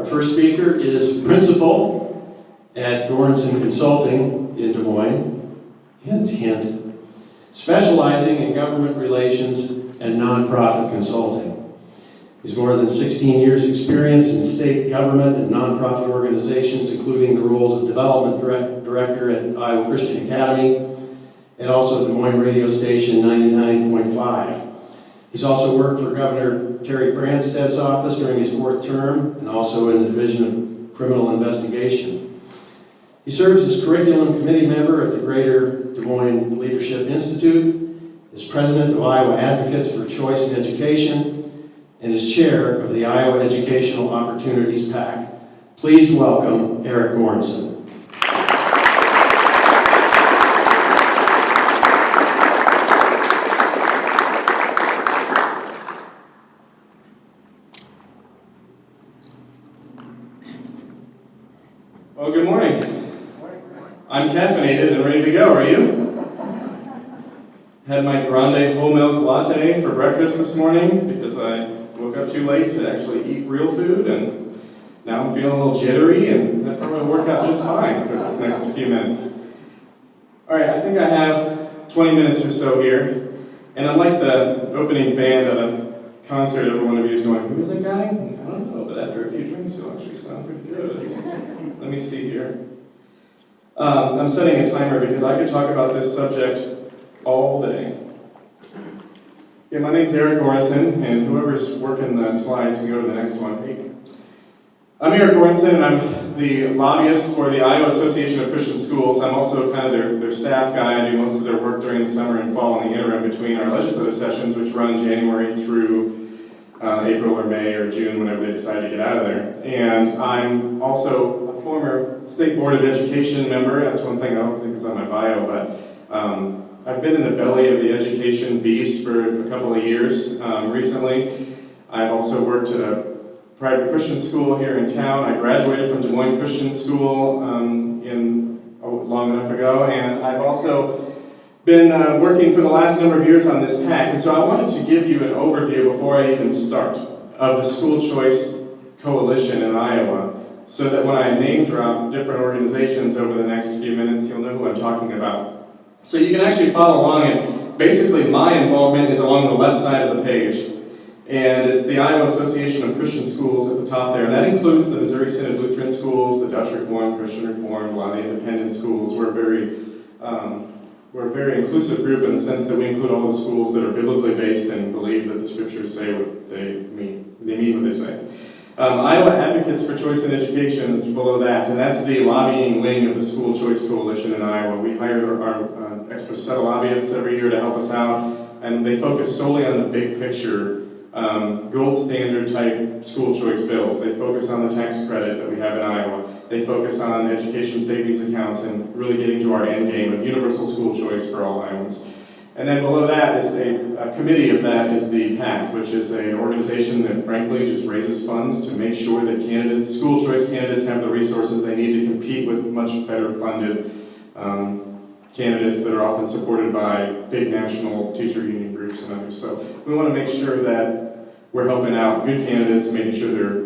Our first speaker is principal at Goranson Consulting in Des Moines, hint, specializing in government relations and nonprofit consulting. He's more than 16 years experience in state government and nonprofit organizations, including the roles of development director at Iowa Christian Academy and also Des Moines radio station 99.5. He's also worked for Governor Terry Branstad's office during his 4th term and also in the Division of Criminal Investigation. He serves as curriculum committee member at the Greater Des Moines Leadership Institute, is president of Iowa Advocates for Choice in Education, and is chair of the Iowa Educational Opportunities PAC. Please welcome Eric Goranson. Well, good morning. I'm caffeinated and ready to go. Are you? Had my grande whole milk latte for breakfast this morning because I woke up too late to actually eat real food, and now I'm feeling a little jittery, and that probably will work out just fine for this next few minutes. All right, I think I have 20 minutes or so here, and I'm like the opening band at a concert. Every one of you is going, "Who is that guy?" I don't know, but after a few drinks, he'll actually sound pretty good. Let me see here. I'm setting a timer because I could talk about this subject all day. Yeah, my name's Eric Goranson, and whoever's working the slides can go to the next one. Hey. I'm Eric Goranson. I'm the lobbyist for the Iowa Association of Christian Schools. I'm also kind of their staff guy. I do most of their work during the summer and fall in the interim between our legislative sessions, which run January through April or May or June, whenever they decide to get out of there. And I'm also a former State Board of Education member. That's one thing I don't think is on my bio, but I've been in the belly of the education beast for a couple of years recently. I've also worked at a private Christian school here in town. I graduated from Des Moines Christian School long enough ago, and I've also been working for the last number of years on this PAC, and so I wanted to give you an overview before I even start of the School Choice Coalition in Iowa, so that when I name drop different organizations over the next few minutes, you'll know who I'm talking about. So you can actually follow along, and basically my involvement is along the left side of the page, and it's the Iowa Association of Christian Schools at the top there, and that includes the Missouri Synod Lutheran Schools, the Dutch Reformed, Christian Reformed, a lot of the independent schools. We're a very inclusive group in the sense that we include all the schools that are biblically based and believe that the scriptures say what they mean. They mean what they say. Iowa Advocates for Choice in Education is below that, and that's the lobbying wing of the School Choice Coalition in Iowa. We hire our extra set of lobbyists every year to help us out, and they focus solely on the big picture, gold standard type school choice bills. They focus on the tax credit that we have in Iowa. They focus on education savings accounts and really getting to our end game of universal school choice for all Iowans. And then below that is a committee of that is the PAC, which is an organization that frankly just raises funds to make sure that candidates, school choice candidates, have the resources they need to compete with much better funded candidates that are often supported by big national teacher union groups and others. So we want to make sure that we're helping out good candidates, making sure they're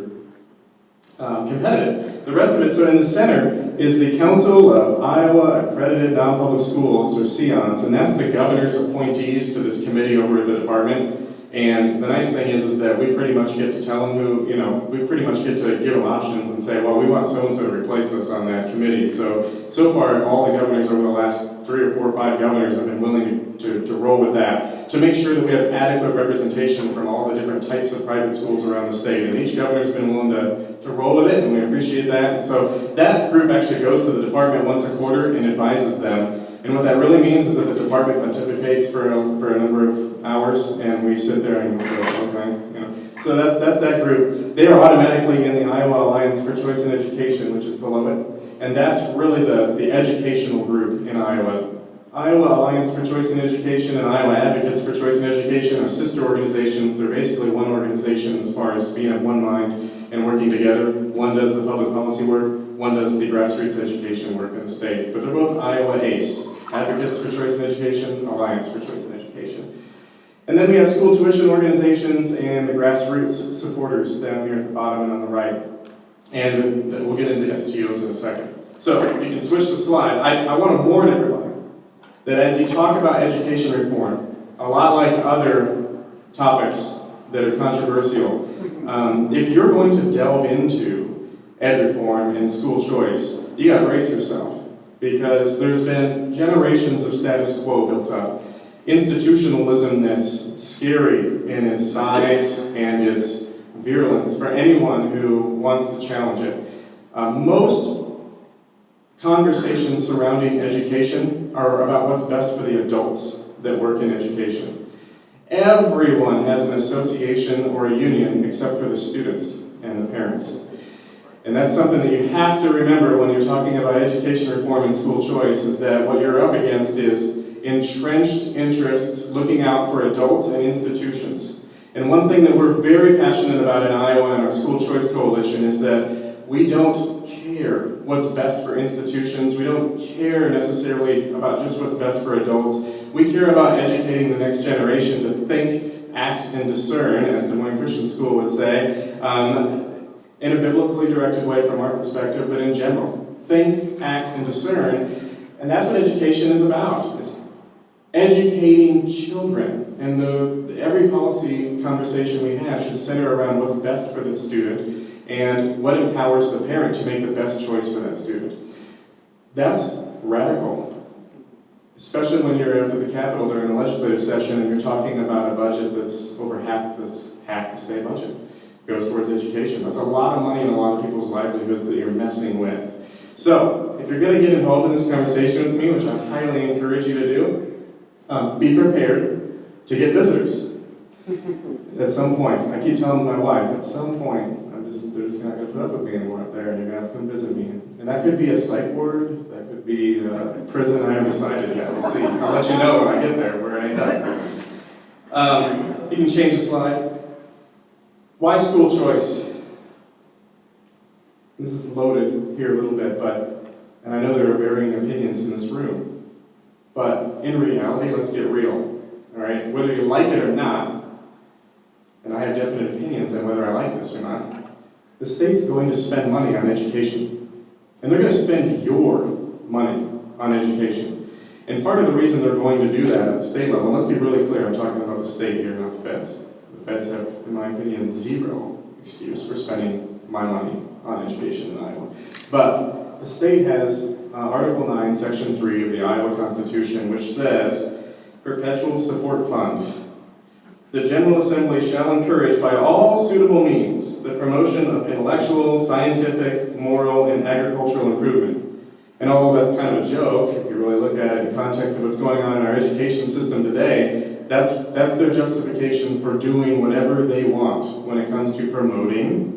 competitive. The rest of it, so in the center, is the Council of Iowa Accredited Non-Public Schools, or CIONS, and that's the governor's appointees to this committee over at the department. And the nice thing is that we pretty much get to tell them who, we pretty much get to give them options and say, well, we want so-and-so to replace us on that committee. So far, all the governors over the last 3 or 4 or 5 governors have been willing to roll with that, to make sure that we have adequate representation from all the different types of private schools around the state. And each governor's been willing to roll with it, and we appreciate that. And so that group actually goes to the department once a quarter and advises them. And what that really means is that the department pontificates for a number of hours, and we sit there and go, okay, So that's that group. They are automatically in the Iowa Alliance for Choice in Education, which is below it. And that's really the educational group in Iowa. Iowa Alliance for Choice in Education and Iowa Advocates for Choice in Education are sister organizations. They're basically one organization as far as being of one mind and working together. One does the public policy work, one does the grassroots education work in the states. But they're both Iowa ACE, Advocates for Choice in Education, Alliance for Choice in Education. And then we have school tuition organizations and the grassroots supporters down here at the bottom and on the right. And we'll get into STOs in a second. So you can switch the slide. I want to warn everybody that as you talk about education reform, a lot like other topics that are controversial, if you're going to delve into ed reform and school choice, you got to brace yourself, because there's been generations of status quo built up. Institutionalism that's scary in its size and its virulence for anyone who wants to challenge it. Most conversations surrounding education are about what's best for the adults that work in education. Everyone has an association or a union except for the students and the parents. And that's something that you have to remember when you're talking about education reform and school choice, is that what you're up against is entrenched interests looking out for adults and institutions. And one thing that we're very passionate about in Iowa and our School Choice Coalition is that we don't care what's best for institutions. We don't care necessarily about just what's best for adults. We care about educating the next generation to think, act, and discern, as Des Moines Christian School would say, in a biblically directed way from our perspective, but in general. Think, act, and discern. And that's what education is about. It's educating children. And every policy conversation we have should center around what's best for the student and what empowers the parent to make the best choice for that student. That's radical. Especially when you're up at the Capitol during the legislative session and you're talking about a budget that's over half the state budget goes towards education. That's a lot of money and a lot of people's livelihoods that you're messing with. So, if you're going to get involved in this conversation with me, which I highly encourage you to do, be prepared to get visitors. At some point, I keep telling my wife, at some point, they're just not going to put up with me anymore up there, and you're going to have to come visit me. And that could be a psych ward, that could be prison. I haven't decided yet. We'll see. I'll let you know when I get there, where I end up. You can change the slide. Why school choice? This is loaded here a little bit, and I know there are varying opinions in this room, but in reality, let's get real, all right? Whether you like it or not, and I have definite opinions on whether I like this or not, the state's going to spend money on education, and they're going to spend your money on education. And part of the reason they're going to do that at the state level, and let's be really clear, I'm talking about the state here, not the feds. The feds have, in my opinion, zero excuse for spending my money on education in Iowa. But the state has Article 9, Section 3 of the Iowa Constitution, which says, Perpetual Support Fund. The General Assembly shall encourage by all suitable means the promotion of intellectual, scientific, moral, and agricultural improvement. And although that's kind of a joke, if you really look at it in context of what's going on in our education system today, that's their justification for doing whatever they want when it comes to promoting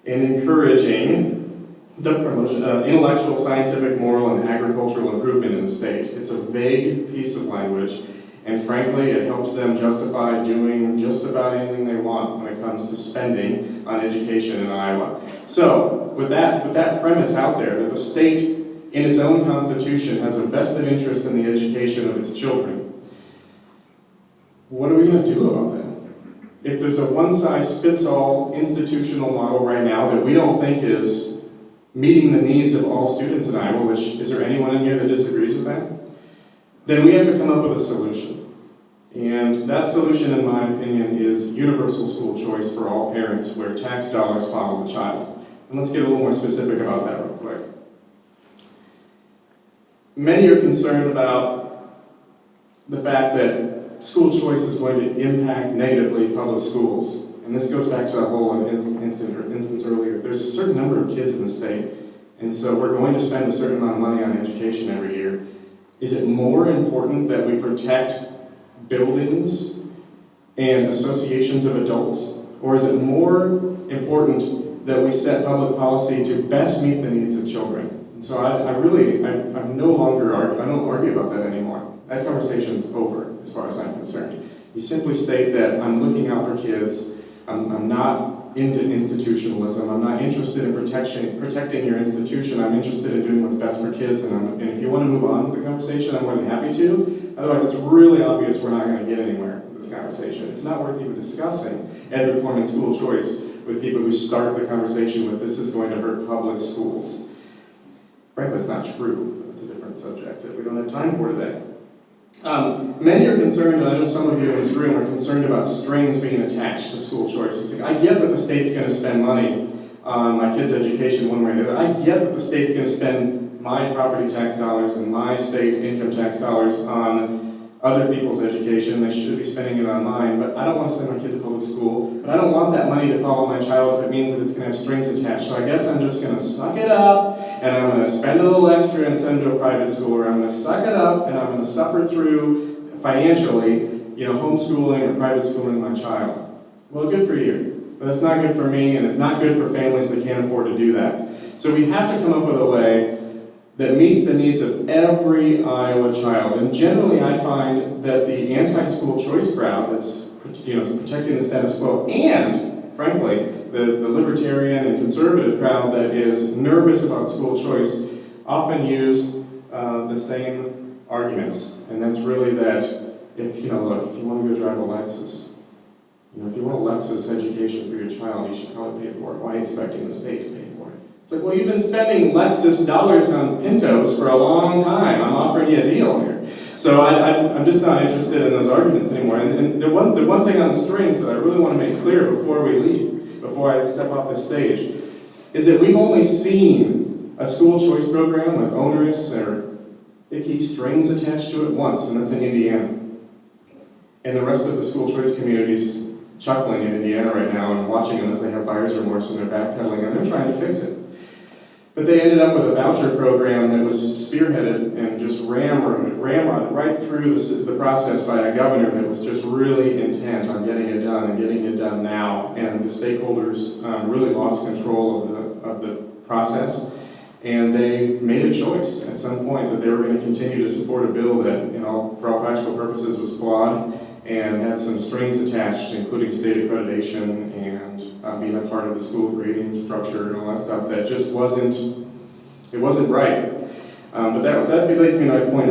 and encouraging the promotion of intellectual, scientific, moral, and agricultural improvement in the state. It's a vague piece of language, and frankly, it helps them justify doing just about anything they want when it comes to spending on education in Iowa. So, with that premise out there, that the state in its own constitution has a vested interest in the education of its children, what are we going to do about that? If there's a one-size-fits-all institutional model right now that we don't think is meeting the needs of all students in Iowa, which, is there anyone in here that disagrees with that? Then we have to come up with a solution. And that solution, in my opinion, is universal school choice for all parents where tax dollars follow the child. And let's get a little more specific about that real quick. Many are concerned about the fact that school choice is going to impact negatively public schools. And this goes back to that whole instance earlier. There's a certain number of kids in the state, and so we're going to spend a certain amount of money on education every year. Is it more important that we protect buildings and associations of adults? Or is it more important that we set public policy to best meet the needs of children? And so I'm no longer, I don't argue about that anymore. That conversation is over as far as I'm concerned. You simply state that I'm looking out for kids, I'm not into institutionalism, I'm not interested in protecting your institution, I'm interested in doing what's best for kids, and if you want to move on with the conversation, I'm more than happy to. Otherwise, it's really obvious we're not going to get anywhere with this conversation. It's not worth even discussing ed reform and school choice with people who start the conversation with, this is going to hurt public schools. Frankly, it's not true. It's a different subject that we don't have time for today. Many are concerned, and I know some of you in this room are concerned about strings being attached to school choice. It's like, I get that the state's going to spend money on my kid's education one way or the other. I get that the state's going to spend my property tax dollars and my state income tax dollars on other people's education. They should be spending it on mine, but I don't want to send my kid to public school. But I don't want that money to follow my child if it means that it's going to have strings attached. So I guess I'm just going to suck it up, and I'm going to spend a little extra and send them to a private school, or I'm going to suck it up and I'm going to suffer through financially, homeschooling or private schooling my child. Well, good for you, but it's not good for me, and it's not good for families that can't afford to do that. So we have to come up with a way that meets the needs of every Iowa child. And generally I find that the anti-school choice crowd that's protecting the status quo, and frankly, the libertarian and conservative crowd that is nervous about school choice, often use the same arguments. And that's really that if you want to go drive a Lexus, if you want a Lexus education for your child, you should probably pay for it. Why are you expecting the state to pay for it? It's like, well, you've been spending Lexus dollars on Pintos for a long time. I'm offering you a deal here. So I'm just not interested in those arguments anymore. And the one thing on the strings that I really want to make clear before we leave, before I step off this stage, is that we've only seen a school choice program with onerous or icky strings attached to it once, and that's in Indiana. And the rest of the school choice community's chuckling in Indiana right now and watching them as they have buyer's remorse and they're backpedaling, and they're trying to fix it. But they ended up with a voucher program that was spearheaded and just ramrod right through the process by a governor that was just really intent on getting it done and getting it done now. And the stakeholders really lost control of the process. And they made a choice at some point that they were going to continue to support a bill that, for all practical purposes was flawed and had some strings attached, including state accreditation and being a part of the school grading structure and all that stuff that just wasn't right. But that leads me to my point.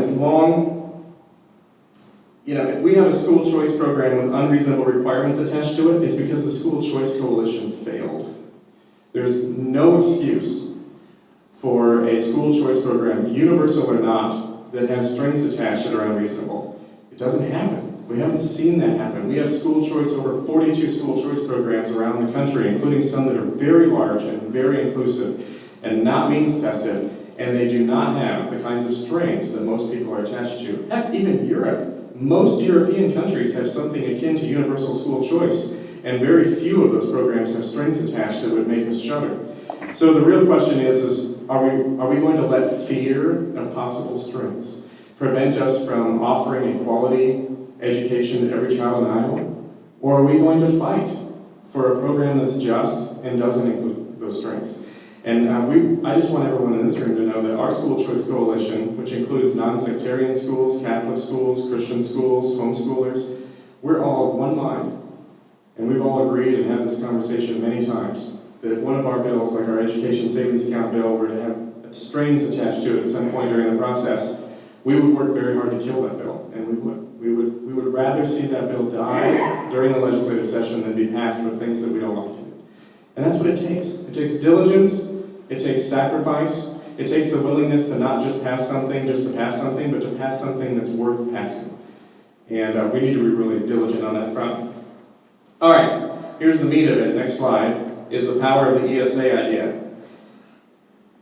If we have a school choice program with unreasonable requirements attached to it, it's because the School Choice Coalition failed. There's no excuse for a school choice program, universal or not, that has strings attached that are unreasonable. It doesn't happen. We haven't seen that happen. We have school choice, over 42 school choice programs around the country, including some that are very large and very inclusive and not means tested, and they do not have the kinds of strings that most people are attached to. Heck, even Europe. Most European countries have something akin to universal school choice, and very few of those programs have strings attached that would make us shudder. So the real question is are we going to let fear of possible strings prevent us from offering equality education to every child in Iowa? Or are we going to fight for a program that's just and doesn't include those strings? And I just want everyone in this room to know that our School Choice Coalition, which includes non-sectarian schools, Catholic schools, Christian schools, homeschoolers, we're all of one mind. And we've all agreed and had this conversation many times that if one of our bills, like our education savings account bill, were to have strings attached to it at some point during the process, we would work very hard to kill that bill, and we would. We would rather see that bill die during the legislative session than be passed with things that we don't like. And that's what it takes. It takes diligence, it takes sacrifice, it takes the willingness to not just pass something just to pass something, but to pass something that's worth passing. And we need to be really diligent on that front. All right, here's the meat of it. Next slide is the power of the ESA idea.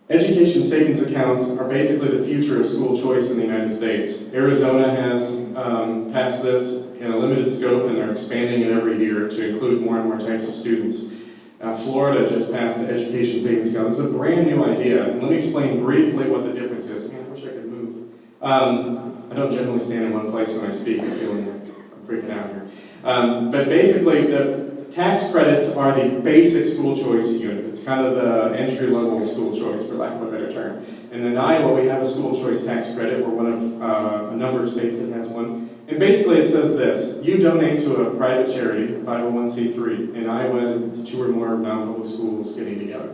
Education savings accounts are basically the future of school choice in the United States. Arizona has passed this in a limited scope, and they're expanding it every year to include more and more types of students. Florida just passed the education savings account. This is a brand new idea. And let me explain briefly what the difference is. Man, I wish I could move. I don't generally stand in one place when I speak. I'm feeling like I'm freaking out here. But basically, the tax credits are the basic school choice unit. It's kind of the entry-level school choice, for lack of a better term. And in Iowa, we have a school choice tax credit. We're one of a number of states that has one. And basically it says this: you donate to a private charity, 501c3. In Iowa, it's 2 or more non-public schools getting together.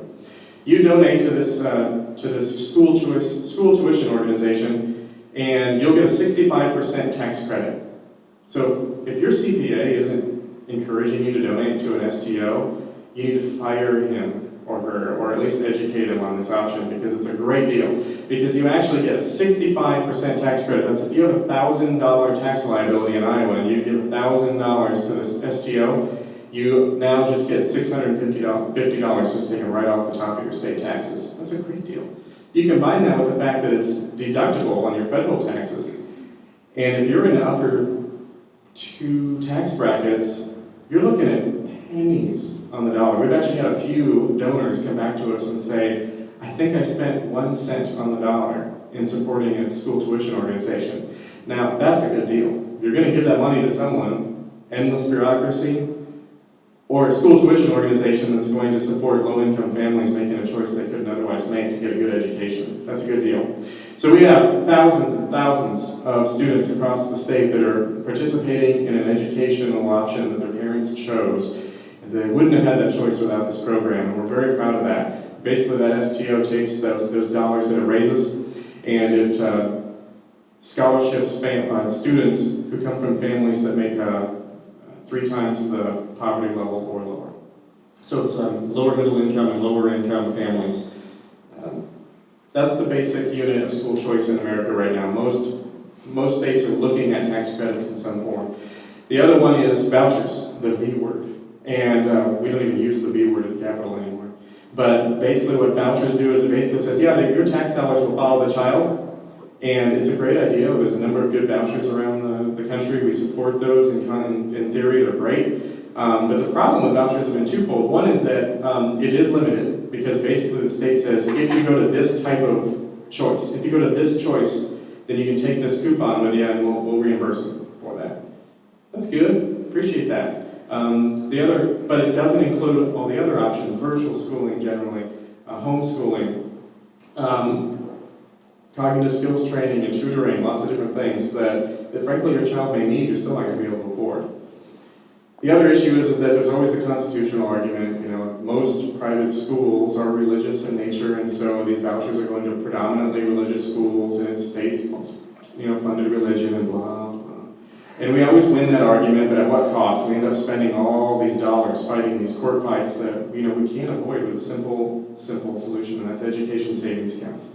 You donate to this school tuition organization, and you'll get a 65% tax credit. So if your CPA isn't encouraging you to donate to an STO, you need to fire him or her, or at least educate him on this option, because it's a great deal. Because you actually get a 65% tax credit. That's if you have a $1,000 tax liability in Iowa and you give $1,000 to this STO, you now just get $650 just taken right off the top of your state taxes. That's a great deal. You combine that with the fact that it's deductible on your federal taxes. And if you're in the upper 2 tax brackets, you're looking at pennies on the dollar. We've actually had a few donors come back to us and say, I think I spent 1 cent on the dollar in supporting a school tuition organization. Now, that's a good deal. You're going to give that money to someone, endless bureaucracy, or a school tuition organization that's going to support low-income families making a choice they couldn't otherwise make to get a good education. That's a good deal. So we have thousands and thousands of students across the state that are participating in an educational option that their parents chose. They wouldn't have had that choice without this program, and we're very proud of that. Basically, that STO takes those dollars that it raises, and it scholarships students who come from families that make 3 times the poverty level or lower. So it's lower middle income and lower income families. That's the basic unit of school choice in America right now. Most states are looking at tax credits in some form. The other one is vouchers, the V word. And we don't even use the V word at the Capitol anymore. But basically what vouchers do is it basically says, yeah, your tax dollars will follow the child. And it's a great idea. There's a number of good vouchers around the country. We support those. In theory, they're great. But the problem with vouchers have been twofold. One is that it is limited, because basically the state says, if you go to this type of choice, if you go to this choice, then you can take this coupon with you and we'll reimburse you for that. That's good. Appreciate that. But it doesn't include all the other options: virtual schooling generally, homeschooling, cognitive skills training and tutoring, lots of different things that frankly your child may need, you're still not going to be able to afford. The other issue is that there's always the constitutional argument. Most private schools are religious in nature, and so these vouchers are going to predominantly religious schools, and it's states, funded religion and blah, blah. And we always win that argument, but at what cost? We end up spending all these dollars fighting these court fights that we can't avoid with a simple solution, and that's education savings accounts.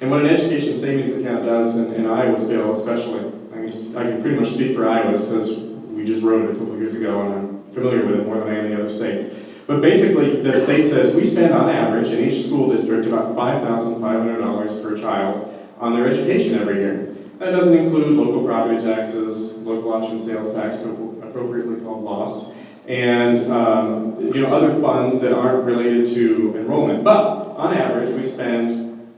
And what an education savings account does, in Iowa's bill especially, I can pretty much speak for Iowa's because we just wrote it a couple of years ago and I'm familiar with it more than any other states. But basically, the state says we spend on average in each school district about $5,500 per child on their education every year. That doesn't include local property taxes, local option sales tax, appropriately called LOST, and other funds that aren't related to enrollment. But on average, we spend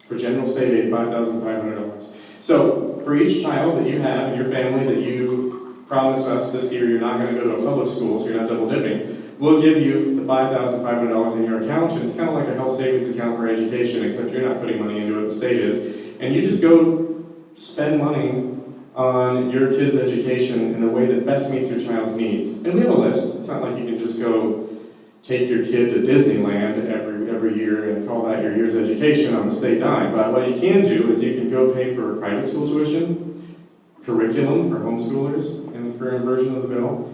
for general state aid $5,500. So for each child that you have in your family that you promise us this year you're not going to go to a public school, so you're not double dipping, we'll give you the $5,500 in your account, and it's kind of like a health savings account for education, except you're not putting money into it, the state is, and you just go spend money on your kid's education in the way that best meets your child's needs. And we have a list. It's not like you can just go take your kid to Disneyland every year and call that your year's education on the state dime. But what you can do is you can go pay for private school tuition, curriculum for homeschoolers in the current version of the bill,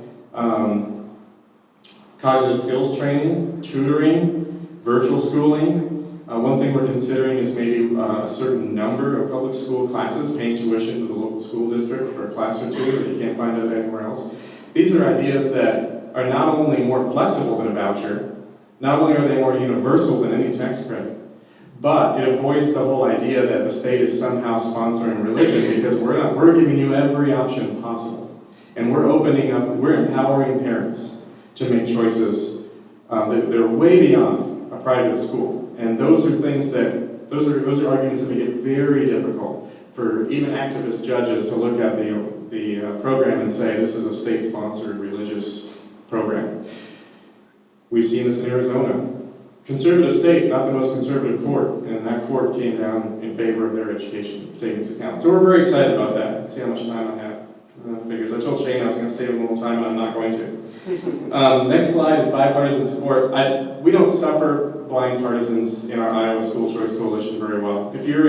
cognitive skills training, tutoring, virtual schooling. One thing we're considering is maybe a certain number of public school classes, paying tuition to the local school district for a class or two that you can't find it anywhere else. These are ideas that are not only more flexible than a voucher, not only are they more universal than any tax credit, but it avoids the whole idea that the state is somehow sponsoring religion, because we're giving you every option possible. And we're empowering parents to make choices that are way beyond a private school. And those are arguments that make it very difficult for even activist judges to look at the program and say this is a state-sponsored religious program. We've seen this in Arizona. Conservative state, not the most conservative court, and that court came down in favor of their education savings account. So we're very excited about that. Let's see how much time I have. Figures. I told Shane I was going to save him a little time, and I'm not going to. Next slide is bipartisan support. We don't suffer blind partisans in our Iowa School Choice Coalition very well. If you're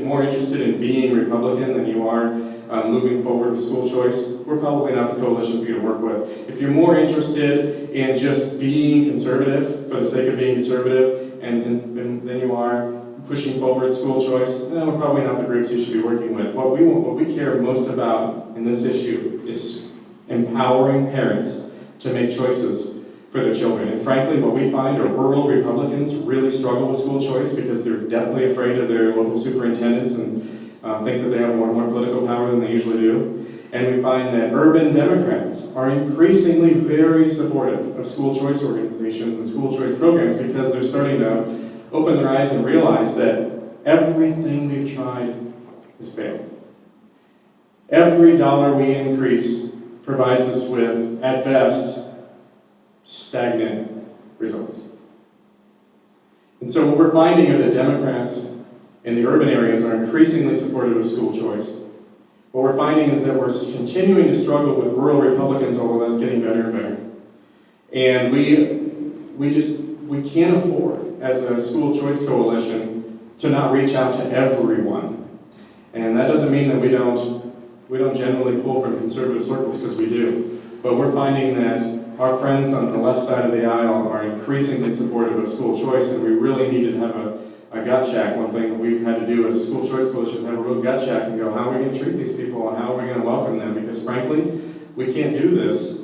more interested in being Republican than you are moving forward with school choice, we're probably not the coalition for you to work with. If you're more interested in just being conservative for the sake of being conservative, and than you are pushing forward school choice, then we're probably not the groups you should be working with. What we care most about in this issue is empowering parents to make choices for their children. And frankly, what we find are rural Republicans really struggle with school choice because they're deathly afraid of their local superintendents and think that they have more political power than they usually do. And we find that urban Democrats are increasingly very supportive of school choice organizations and school choice programs because they're starting to open their eyes and realize that everything we've tried has failed. Every dollar we increase provides us with, at best, stagnant results. And so what we're finding are that Democrats in the urban areas are increasingly supportive of school choice. What we're finding is that we're continuing to struggle with rural Republicans, although that's getting better and better. And we can't afford, as a school choice coalition, to not reach out to everyone. And that doesn't mean that we don't generally pull from conservative circles, because we do. But we're finding that our friends on the left side of the aisle are increasingly supportive of school choice, and we really need to have a gut check. One thing that we've had to do as a school choice coalition is have a real gut check and go, how are we going to treat these people and how are we going to welcome them? Because frankly, we can't do this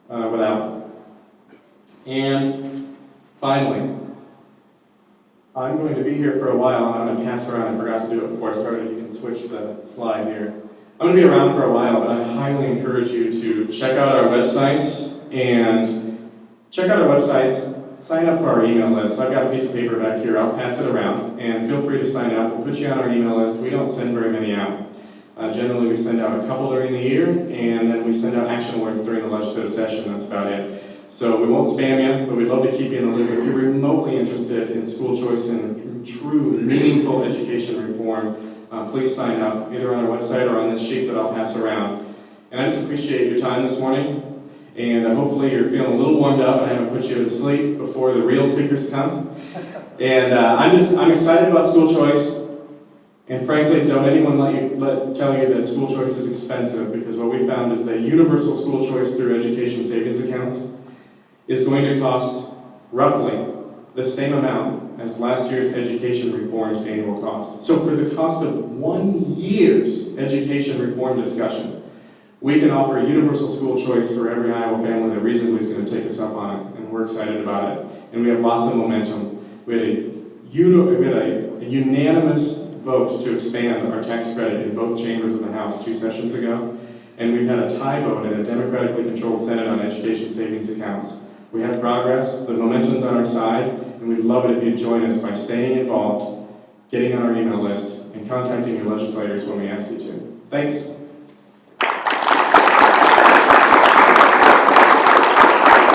without them. And finally, I'm going to be here for a while, and I'm going to pass around. I forgot to do it before I started. You can switch the slide here. I'm going to be around for a while, but I highly encourage you to check out our websites sign up for our email list. I've got a piece of paper back here. I'll pass it around, and feel free to sign up. We'll put you on our email list. We don't send very many out. Generally, we send out a couple during the year, and then we send out action alerts during the legislative session. That's about it. So we won't spam you, but we'd love to keep you in the loop. If you're remotely interested in school choice and true, meaningful education reform, please sign up, either on our website or on this sheet that I'll pass around. And I just appreciate your time this morning, and hopefully you're feeling a little warmed up and I haven't put you to sleep before the real speakers come. And I'm excited about school choice, and frankly, don't anyone tell you that school choice is expensive, because what we found is that universal school choice through education savings accounts is going to cost roughly the same amount as last year's education reform's annual cost. So for the cost of 1 year's education reform discussion, we can offer universal school choice for every Iowa family that reasonably is going to take us up on it, and we're excited about it. And we have lots of momentum. We had a unanimous vote to expand our tax credit in both chambers of the House 2 sessions ago, and we've had a tie vote in a democratically controlled Senate on education savings accounts. We have progress, the momentum's on our side, and we'd love it if you'd join us by staying involved, getting on our email list, and contacting your legislators when we ask you to. Thanks.